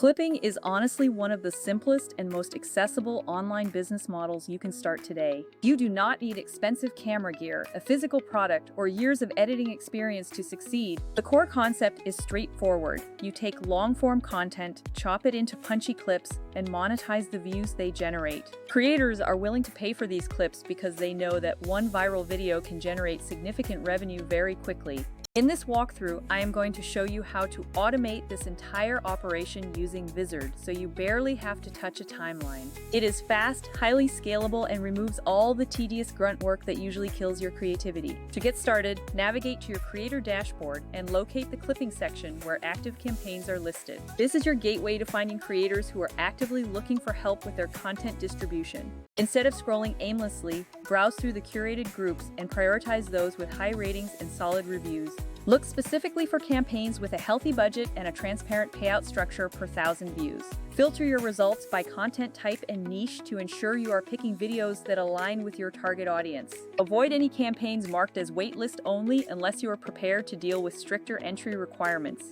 Clipping is honestly one of the simplest and most accessible online business models you can start today. You do not need expensive camera gear, a physical product, or years of editing experience to succeed. The core concept is straightforward. You take long-form content, chop it into punchy clips, and monetize the views they generate. Creators are willing to pay for these clips because they know that one viral video can generate significant revenue very quickly. In this walkthrough, I am going to show you how to automate this entire operation using Vizard, so you barely have to touch a timeline. It is fast, highly scalable, and removes all the tedious grunt work that usually kills your creativity. To get started, navigate to your creator dashboard and locate the clipping section where active campaigns are listed. This is your gateway to finding creators who are actively looking for help with their content distribution. Instead of scrolling aimlessly, browse through the curated groups and prioritize those with high ratings and solid reviews. Look specifically for campaigns with a healthy budget and a transparent payout structure per 1,000 views. Filter your results by content type and niche to ensure you are picking videos that align with your target audience. Avoid any campaigns marked as waitlist only unless you are prepared to deal with stricter entry requirements.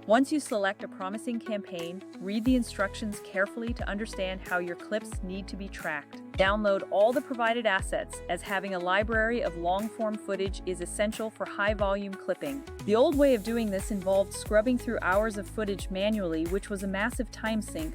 Once you select a promising campaign, read the instructions carefully to understand how your clips need to be tracked. Download all the provided assets, as having a library of long-form footage is essential for high-volume clipping. The old way of doing this involved scrubbing through hours of footage manually, which was a massive time sink.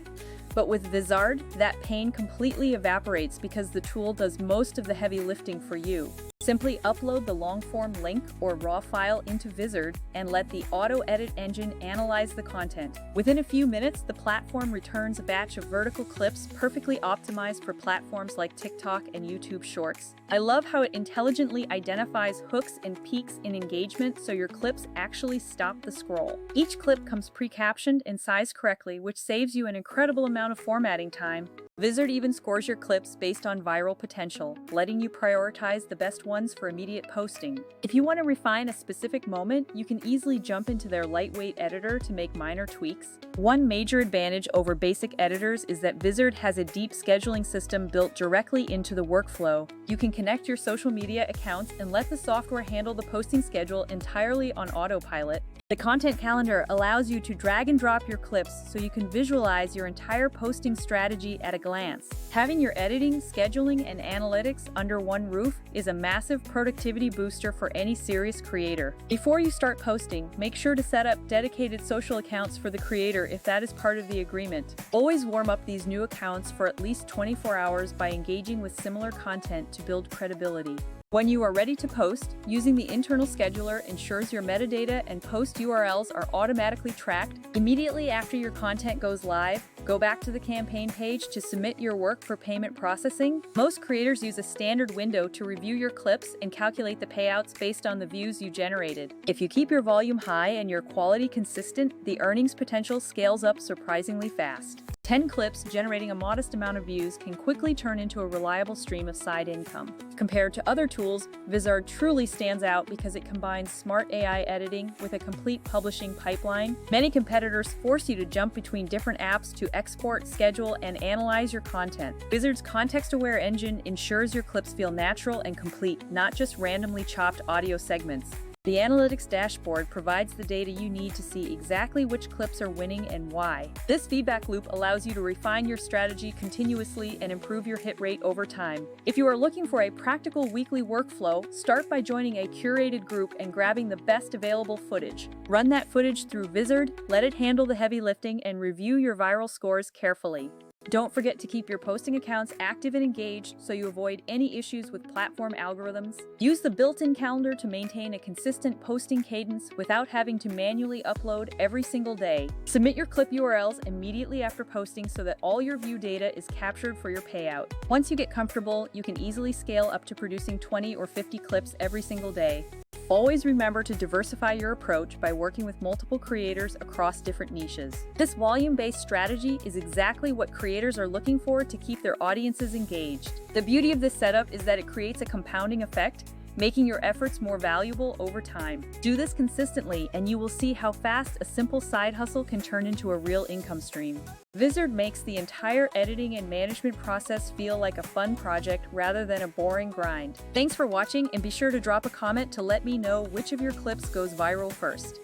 But with Vizard, that pain completely evaporates because the tool does most of the heavy lifting for you. Simply upload the long-form link or raw file into Vizard and let the auto-edit engine analyze the content. Within a few minutes, the platform returns a batch of vertical clips perfectly optimized for platforms like TikTok and YouTube Shorts. I love how it intelligently identifies hooks and peaks in engagement so your clips actually stop the scroll. Each clip comes pre-captioned and sized correctly, which saves you an incredible amount of formatting time. Vizard even scores your clips based on viral potential, letting you prioritize the best ones for immediate posting. If you want to refine a specific moment, you can easily jump into their lightweight editor to make minor tweaks. One major advantage over basic editors is that Vizard has a deep scheduling system built directly into the workflow. You can connect your social media accounts and let the software handle the posting schedule entirely on autopilot. The content calendar allows you to drag and drop your clips so you can visualize your entire posting strategy at a glance. Having your editing, scheduling, and analytics under one roof is a massive productivity booster for any serious creator. Before you start posting, make sure to set up dedicated social accounts for the creator if that is part of the agreement. Always warm up these new accounts for at least 24 hours by engaging with similar content to build credibility. When you are ready to post, using the internal scheduler ensures your metadata and post URLs are automatically tracked. Immediately after your content goes live, go back to the campaign page to submit your work for payment processing. Most creators use a standard window to review your clips and calculate the payouts based on the views you generated. If you keep your volume high and your quality consistent, the earnings potential scales up surprisingly fast. 10 clips generating a modest amount of views can quickly turn into a reliable stream of side income. Compared to other tools, Vizard truly stands out because it combines smart AI editing with a complete publishing pipeline. Many competitors force you to jump between different apps to export, schedule, and analyze your content. Vizard's context-aware engine ensures your clips feel natural and complete, not just randomly chopped audio segments. The analytics dashboard provides the data you need to see exactly which clips are winning and why. This feedback loop allows you to refine your strategy continuously and improve your hit rate over time. If you are looking for a practical weekly workflow, start by joining a curated group and grabbing the best available footage. Run that footage through Vizard, let it handle the heavy lifting, and review your viral scores carefully. Don't forget to keep your posting accounts active and engaged so you avoid any issues with platform algorithms. Use the built-in calendar to maintain a consistent posting cadence without having to manually upload every single day. Submit your clip URLs immediately after posting so that all your view data is captured for your payout. Once you get comfortable, you can easily scale up to producing 20 or 50 clips every single day. Always remember to diversify your approach by working with multiple creators across different niches. This volume-based strategy is exactly what creators are looking for to keep their audiences engaged. The beauty of this setup is that it creates a compounding effect, making your efforts more valuable over time. Do this consistently and you will see how fast a simple side hustle can turn into a real income stream. Vizard makes the entire editing and management process feel like a fun project rather than a boring grind. Thanks for watching, and be sure to drop a comment to let me know which of your clips goes viral first.